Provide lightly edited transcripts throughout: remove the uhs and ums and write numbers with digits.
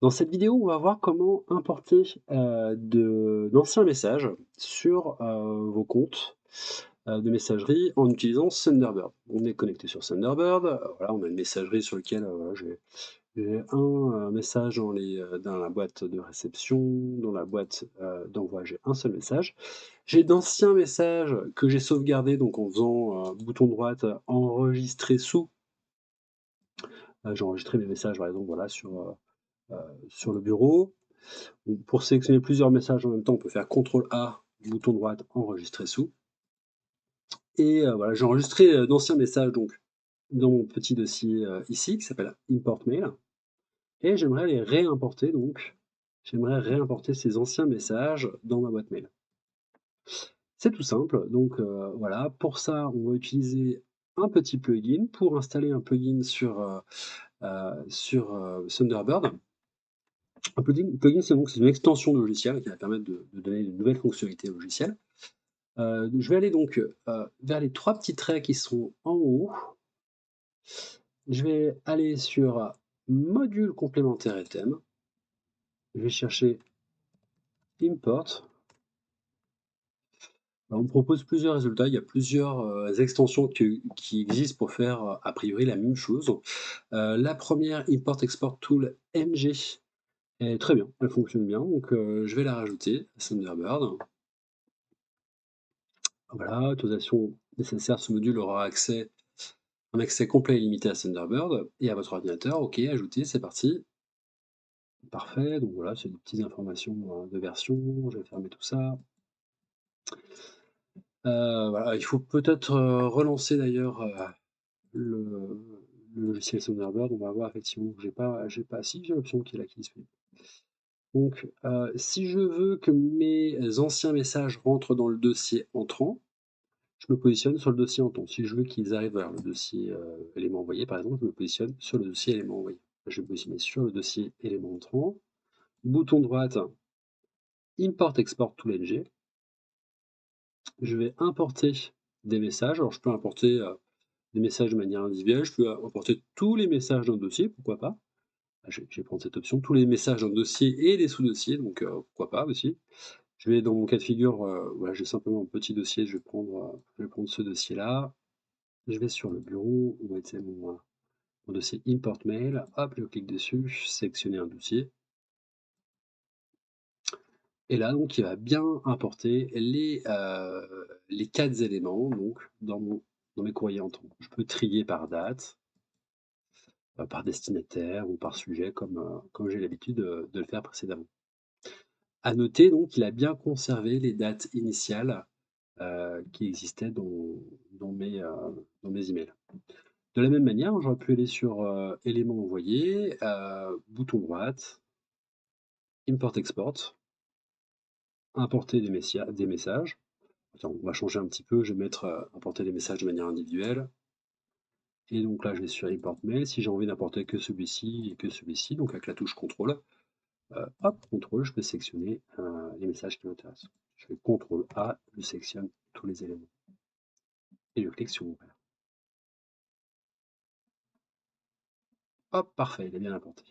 Dans cette vidéo, on va voir comment importer, d'anciens messages sur, vos comptes, de messagerie en utilisant Thunderbird. On est connecté sur Thunderbird, voilà, on a une messagerie sur lequel, voilà, j'ai un, message dans la boîte de réception, dans la boîte, d'envoi, j'ai un seul message. J'ai d'anciens messages que j'ai sauvegardés, donc en faisant, bouton droite, enregistrer sous, j'ai enregistré mes messages, par exemple, voilà, sur le bureau. Donc, pour sélectionner plusieurs messages en même temps, on peut faire CTRL A, bouton droite, enregistrer sous. Et voilà, j'ai enregistré d'anciens messages donc dans mon petit dossier ici qui s'appelle Import Mail. Et j'aimerais les réimporter donc. J'aimerais réimporter ces anciens messages dans ma boîte mail. C'est tout simple. Donc voilà, pour ça, on va utiliser un petit plugin pour installer un plugin sur Thunderbird. Un plugin, c'est une extension de logiciel qui va permettre de donner de nouvelles fonctionnalités au logiciel. Je vais aller donc, vers les 3 petits traits qui sont en haut. Je vais aller sur module complémentaire et thème. Je vais chercher import. Alors, on me propose plusieurs résultats. Il y a plusieurs, extensions qui existent pour faire, a priori la même chose. La première import export tool ng est très bien, elle fonctionne bien, donc je vais la rajouter à Thunderbird. Voilà, autorisation nécessaire, ce module aura un accès complet et limité à Thunderbird et à votre ordinateur. OK, ajouter, c'est parti. Parfait, donc voilà, c'est des petites informations de version. Je vais fermer tout ça. Voilà, il faut peut-être relancer d'ailleurs le, le logiciel Thunderbird. On va voir effectivement que si j'ai l'option qui est là qui se fait. Donc, si je veux que mes anciens messages rentrent dans le dossier entrant, je me positionne sur le dossier entrant. Si je veux qu'ils arrivent vers le dossier élément envoyé, par exemple, je me positionne sur le dossier élément envoyé. Je vais me positionner sur le dossier élément entrant. Bouton droite, import export tool ng. Je vais importer des messages. Alors, je peux importer des messages de manière individuelle. Je peux importer tous les messages d'un dossier, pourquoi pas. Je vais prendre cette option, tous les messages d'un dossier et les sous-dossiers, donc pourquoi pas aussi. Je vais dans mon cas de figure, voilà, j'ai simplement un petit dossier, je vais prendre ce dossier-là. Je vais sur le bureau, où était mon dossier import mail. Hop, je clique dessus, sélectionner un dossier. Et là, donc, il va bien importer les 4 éléments donc, dans mes courriers entrants. Je peux trier par date, par destinataire ou par sujet, comme j'ai l'habitude de le faire précédemment. À noter donc qu'il a bien conservé les dates initiales qui existaient dans mes emails. De la même manière, j'aurais pu aller sur éléments envoyés, bouton droite, import export, importer des messages. Attends, on va changer un petit peu, je vais mettre importer les messages de manière individuelle. Et donc là, je vais sur import mail. Si j'ai envie d'importer que celui-ci et que celui-ci, donc avec la touche CTRL, hop, CTRL, je peux sélectionner les messages qui m'intéressent. Je fais CTRL A, je sélectionne tous les éléments. Et je clique sur ouvrir. Hop, parfait, il est bien importé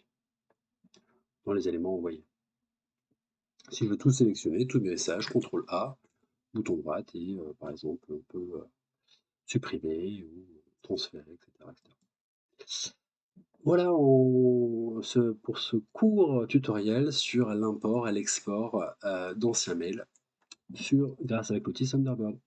dans les éléments envoyés. Si je veux tout sélectionner, tous mes messages, CTRL A, bouton droite, et par exemple, on peut supprimer ou transférer, etc. Voilà pour ce court tutoriel sur l'import et l'export d'anciens mails grâce avec l'outil Thunderbird.